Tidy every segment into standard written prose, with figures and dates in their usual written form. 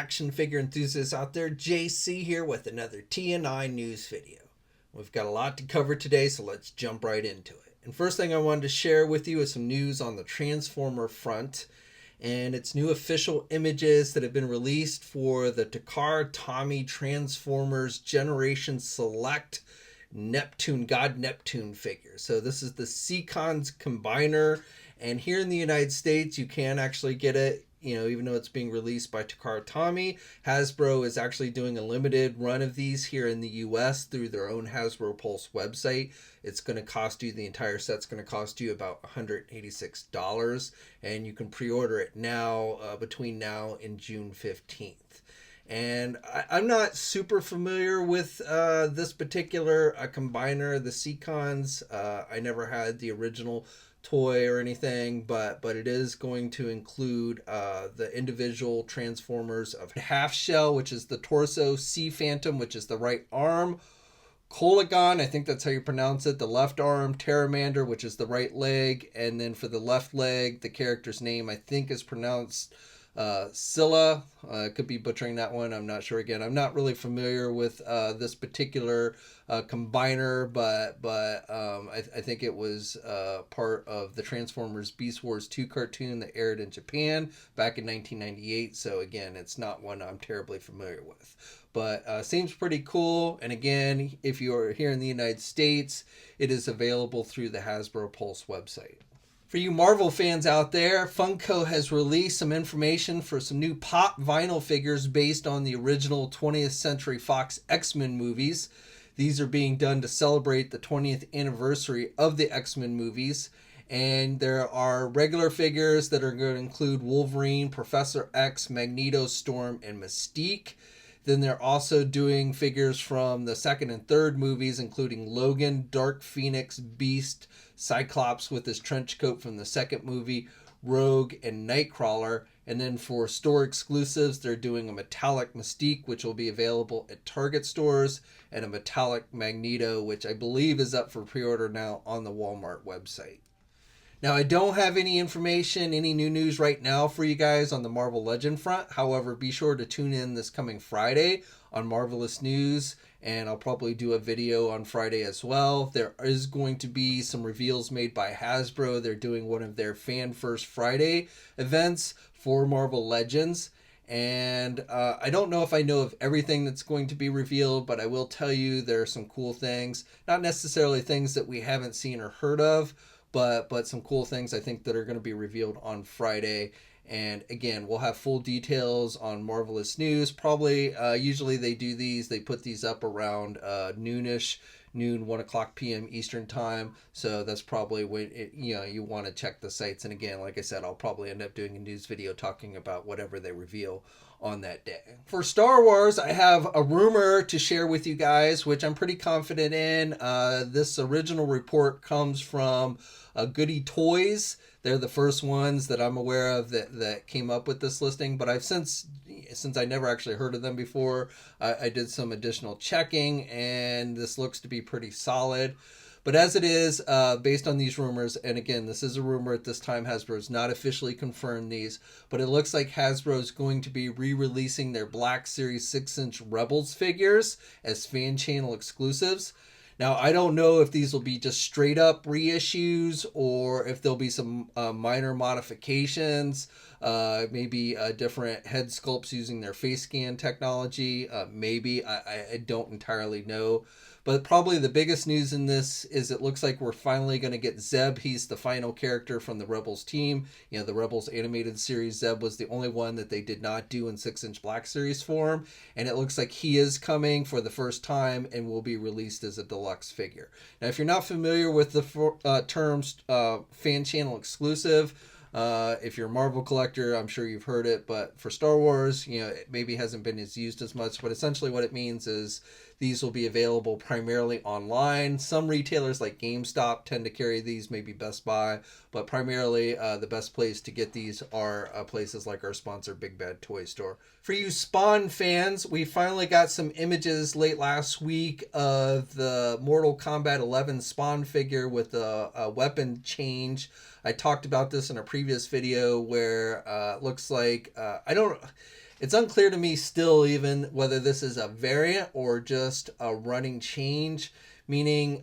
action figure enthusiasts out there. JC here with another TNINews video. We've got a lot to cover today, so let's jump right into it. And first thing I wanted to share with you is some news on the Transformer front, and it's new official images that have been released for the Takara Tomy Transformers Generation Select God Neptune figure. So this is the Seacons combiner, and here in the United States you can actually get it. Even though it's being released by Takara Tomy, Hasbro is actually doing a limited run of these here in the US through their own Hasbro Pulse website. It's going to cost you, the entire set's going to cost you about $186, and you can pre-order it now between now and June 15th. And I'm not super familiar with this particular combiner, the Seacons. I never had the original toy or anything, but it is going to include the individual Transformers of Half Shell, which is the torso, Sea Phantom, which is the right arm, Colagon, I think that's how you pronounce it, the left arm, Terramander, which is the right leg, and then for the left leg, the character's name I think is pronounced Scylla. I could be butchering that one. I'm not sure. Again, I'm not really familiar with this particular combiner, but I think it was part of the Transformers Beast Wars 2 cartoon that aired in Japan back in 1998. So again, it's not one I'm terribly familiar with, but seems pretty cool. And again, if you're here in the United States, it is available through the Hasbro Pulse website. For you Marvel fans out there, Funko has released some information for some new pop vinyl figures based on the original 20th Century Fox X-Men movies. These are being done to celebrate the 20th anniversary of the X-Men movies. And there are regular figures that are going to include Wolverine, Professor X, Magneto, Storm, and Mystique. Then they're also doing figures from the second and third movies, including Logan, Dark Phoenix, Beast, Cyclops with his trench coat from the second movie, Rogue, and Nightcrawler. And then for store exclusives, they're doing a metallic Mystique, which will be available at Target stores, and a metallic Magneto, which I believe is up for pre-order now on the Walmart website. Now, I don't have any information, any new news right now for you guys on the Marvel Legend front. However, be sure to tune in this coming Friday on Marvelous News, and I'll probably do a video on Friday as well. There is going to be some reveals made by Hasbro. They're doing one of their Fan First Friday events for Marvel Legends. And I don't know if I know of everything that's going to be revealed, but I will tell you there are some cool things. Not necessarily things that we haven't seen or heard of, but some cool things I think that are going to be revealed on Friday. And again, we'll have full details on Marvelous News. Probably, usually they do these, they put these up around noonish, 1 o'clock p.m. Eastern time. So that's probably when you want to check the sites. And again, like I said, I'll probably end up doing a news video talking about whatever they reveal on that day. For Star Wars, I have a rumor to share with you guys, which I'm pretty confident in. This original report comes from Goody Toys. They're the first ones that I'm aware of that came up with this listing, but I've since I never actually heard of them before, I did some additional checking, and this looks to be pretty solid. But as it is, based on these rumors, and again, this is a rumor at this time, Hasbro's not officially confirmed these, but it looks like Hasbro is going to be re-releasing their Black Series 6-inch Rebels figures as fan channel exclusives. Now, I don't know if these will be just straight up reissues or if there'll be some minor modifications, maybe different head sculpts using their face scan technology. Maybe, I don't entirely know. But probably the biggest news in this is it looks like we're finally going to get Zeb. He's the final character from the Rebels team. The Rebels animated series, Zeb was the only one that they did not do in 6-inch Black Series form. And it looks like he is coming for the first time and will be released as a deluxe figure. Now, if you're not familiar with the terms fan channel exclusive, if you're a Marvel collector, I'm sure you've heard it. But for Star Wars, it maybe hasn't been as used as much. But essentially what it means is these will be available primarily online. Some retailers like GameStop tend to carry these, maybe Best Buy, but primarily the best place to get these are places like our sponsor, Big Bad Toy Store. For you Spawn fans, we finally got some images late last week of the Mortal Kombat 11 Spawn figure with a weapon change. I talked about this in a previous video where it looks like, It's unclear to me still even whether this is a variant or just a running change. Meaning,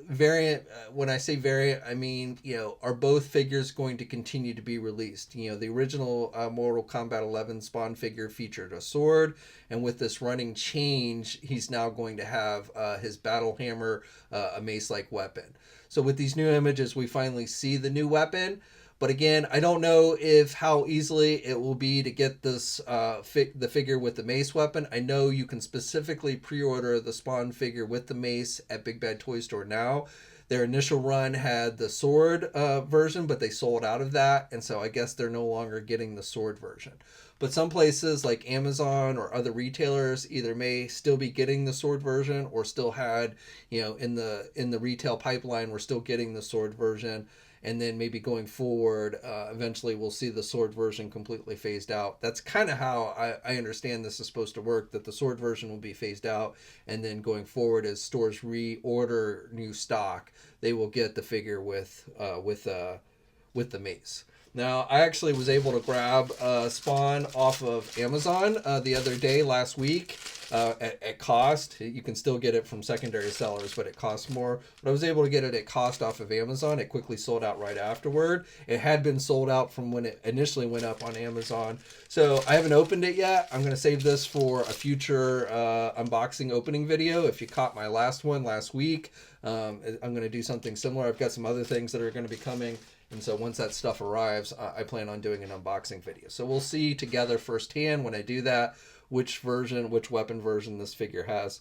variant, when I say variant, I mean, are both figures going to continue to be released? The original Mortal Kombat 11 Spawn figure featured a sword, and with this running change, he's now going to have his battle hammer, a mace-like weapon. So with these new images, we finally see the new weapon. But again, I don't know if how easily it will be to get this the figure with the mace weapon. I know you can specifically pre-order the Spawn figure with the mace at Big Bad Toy Store now. Their initial run had the sword version, but they sold out of that, and so I guess they're no longer getting the sword version. But some places like Amazon or other retailers either may still be getting the sword version, or still had, in the retail pipeline, we're still getting the sword version. And then maybe going forward, eventually we'll see the sword version completely phased out. That's kind of how I understand this is supposed to work, that the sword version will be phased out, and then going forward, as stores reorder new stock, they will get the figure with the mace. Now, I actually was able to grab Spawn off of Amazon the other day, last week, at cost. You can still get it from secondary sellers, but it costs more. But I was able to get it at cost off of Amazon. It quickly sold out right afterward. It had been sold out from when it initially went up on Amazon. So I haven't opened it yet. I'm going to save this for a future unboxing opening video. If you caught my last one last week, I'm going to do something similar. I've got some other things that are going to be coming. And so once that stuff arrives, I plan on doing an unboxing video. So we'll see together firsthand when I do that, which weapon version this figure has.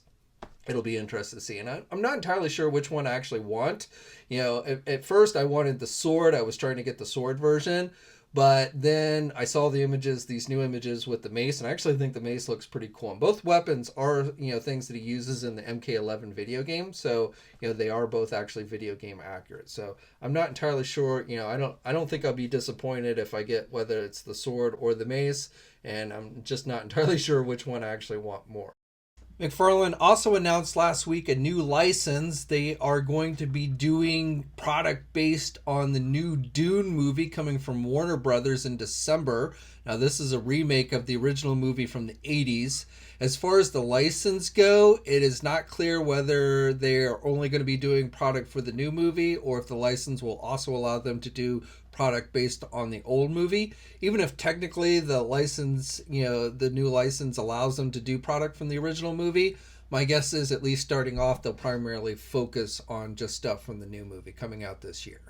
It'll be interesting to see. And I'm not entirely sure which one I actually want. At first I wanted the sword. I was trying to get the sword version. But then I saw these new images with the mace, and I actually think the mace looks pretty cool. And both weapons are, things that he uses in the MK11 video game. So, they are both actually video game accurate. So I'm not entirely sure. I don't think I'll be disappointed if I get whether it's the sword or the mace. And I'm just not entirely sure which one I actually want more. McFarlane also announced last week a new license. They are going to be doing product based on the new Dune movie coming from Warner Brothers in December. Now, this is a remake of the original movie from the 80s. As far as the license go, it is not clear whether they are only going to be doing product for the new movie, or if the license will also allow them to do product based on the old movie. Even if technically the license, the new license allows them to do product from the original movie, my guess is, at least starting off, they'll primarily focus on just stuff from the new movie coming out this year.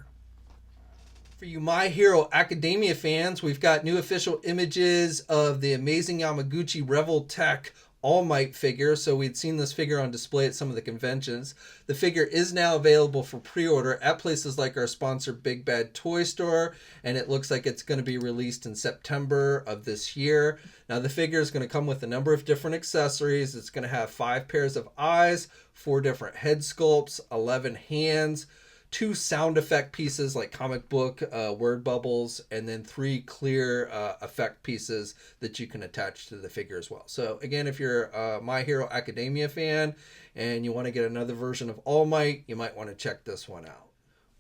For you My Hero Academia fans, we've got new official images of the amazing Yamaguchi Revel Tech All Might figure. So we'd seen this figure on display at some of the conventions. The figure is now available for pre-order at places like our sponsor Big Bad Toy Store, and it looks like it's going to be released in September of this year. Now, the figure is going to come with a number of different accessories. It's going to have 5 pairs of eyes, 4 different head sculpts, 11 hands, 2 sound effect pieces like comic book word bubbles, and then 3 clear effect pieces that you can attach to the figure as well. So again, if you're a My Hero Academia fan and you want to get another version of All Might, you might want to check this one out.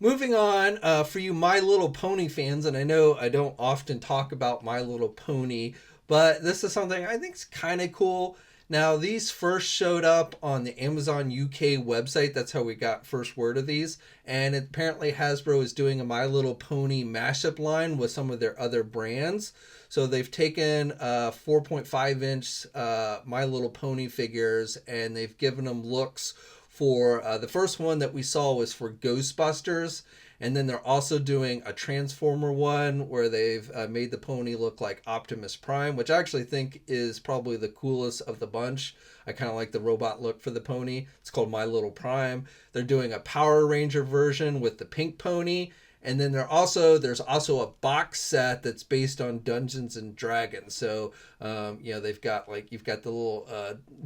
Moving on, for you My Little Pony fans, and I know I don't often talk about My Little Pony, but this is something I think is kind of cool. Now, these first showed up on the Amazon UK website. That's how we got first word of these. And apparently Hasbro is doing a My Little Pony mashup line with some of their other brands. So they've taken 4.5-inch My Little Pony figures, and they've given them looks for, the first one that we saw was for Ghostbusters. And then they're also doing a Transformer one where they've made the pony look like Optimus Prime, which I actually think is probably the coolest of the bunch. I kind of like the robot look for the pony. It's called My Little Prime. They're doing a Power Ranger version with the pink pony. And then there's also a box set that's based on Dungeons and Dragons. So, they've got you've got the little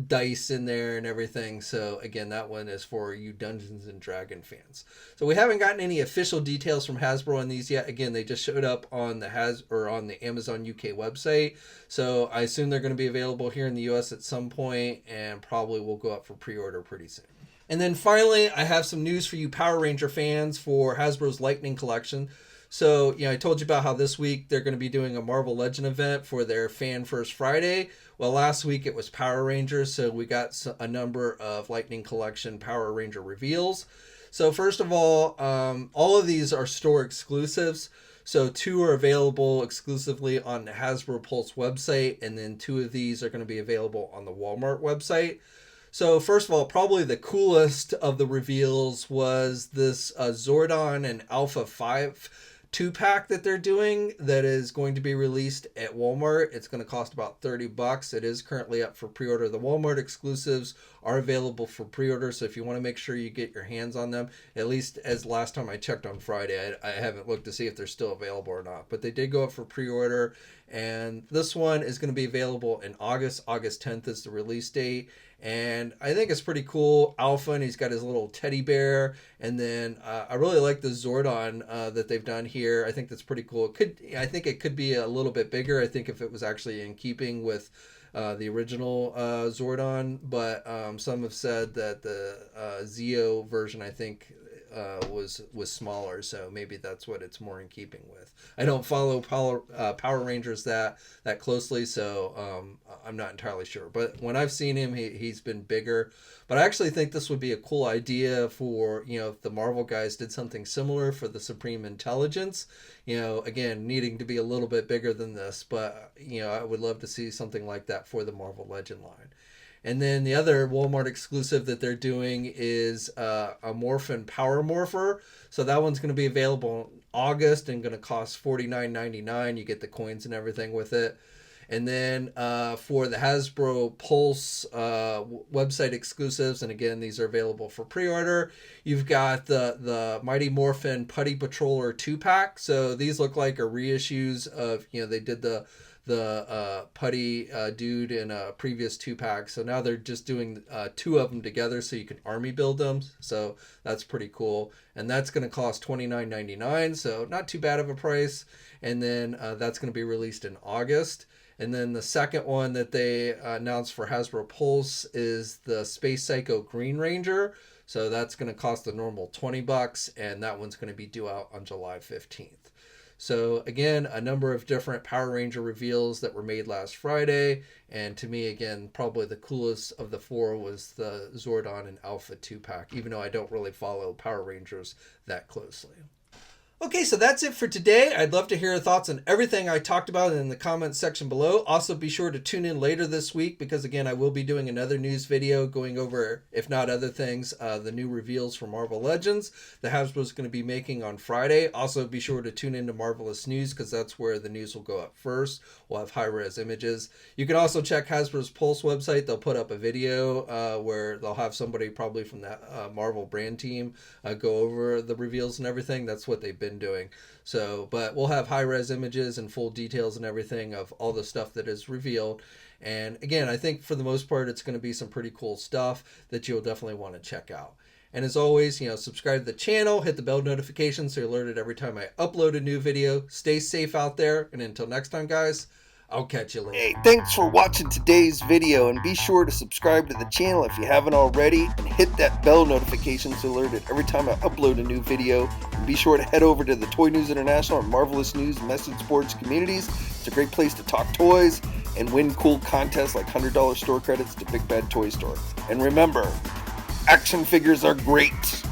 dice in there and everything. So again, that one is for you Dungeons and Dragon fans. So we haven't gotten any official details from Hasbro on these yet. Again, they just showed up on the Amazon UK website. So I assume they're going to be available here in the US at some point, and probably will go up for pre-order pretty soon. And then finally, I have some news for you Power Ranger fans for Hasbro's Lightning Collection. So, I told you about how this week they're going to be doing a Marvel Legend event for their Fan First Friday. Well, last week it was Power Rangers, so we got a number of Lightning Collection Power Ranger reveals. So first of all of these are store exclusives. So 2 are available exclusively on the Hasbro Pulse website, and then 2 of these are going to be available on the Walmart website. So first of all, probably the coolest of the reveals was this Zordon and Alpha 5 2-pack that they're doing that is going to be released at Walmart. It's going to cost about $30. It is currently up for pre-order. The Walmart exclusives are available for pre-order, so if you want to make sure you get your hands on them, at least as last time I checked on Friday, I haven't looked to see if they're still available or not, but they did go up for pre-order, and this one is going to be available in August. August 10th is the release date. And I think it's pretty cool. Alpha, and he's got his little teddy bear. And then I really like the Zordon that they've done here. I think that's pretty cool. I think it could be a little bit bigger. I think if it was actually in keeping with the original Zordon. But some have said that the Zeo version, I think, was smaller, so maybe that's what it's more in keeping with. I don't follow Power Rangers that closely, so I'm not entirely sure. But when I've seen him, he's been bigger. But I actually think this would be a cool idea for, if the Marvel guys did something similar for the Supreme Intelligence. Again, needing to be a little bit bigger than this, but I would love to see something like that for the Marvel Legend line. And then the other Walmart exclusive that they're doing is a Morphin Power Morpher. So that one's going to be available in August and going to cost $49.99. You get the coins and everything with it. And then for the Hasbro Pulse website exclusives, and again, these are available for pre-order, you've got the Mighty Morphin Putty Patroller 2-pack. So these look like reissues of, they did the Putty dude in a previous 2-pack. So now they're just doing 2 of them together so you can army build them. So that's pretty cool. And that's going to cost $29.99. So not too bad of a price. And then that's going to be released in August. And then the second one that they announced for Hasbro Pulse is the Space Psycho Green Ranger. So that's going to cost the normal $20. And that one's going to be due out on July 15th. So again, a number of different Power Ranger reveals that were made last Friday. And to me, again, probably the coolest of the 4 was the Zordon and Alpha 2-pack, even though I don't really follow Power Rangers that closely. Okay, so that's it for today. I'd love to hear your thoughts on everything I talked about in the comments section below. Also, be sure to tune in later this week because, again, I will be doing another news video going over, if not other things, the new reveals for Marvel Legends that Hasbro's going to be making on Friday. Also, be sure to tune into Marvelous News because that's where the news will go up first. We'll have high-res images. You can also check Hasbro's Pulse website. They'll put up a video where they'll have somebody probably from that Marvel brand team go over the reveals and everything. That's what they've been doing. So, but we'll have high-res images and full details and everything of all the stuff that is revealed. And again, I think for the most part, it's going to be some pretty cool stuff that you'll definitely want to check out. And as always, subscribe to the channel, hit the bell notification so you're alerted every time I upload a new video. Stay safe out there. And until next time, guys, I'll catch you later. Hey, thanks for watching today's video, and be sure to subscribe to the channel if you haven't already, and hit that bell notification so you're alerted every time I upload a new video. And be sure to head over to the Toy News International and Marvelous News message boards communities. It's a great place to talk toys and win cool contests like $100 store credits to Big Bad Toy Store. And remember, action figures are great.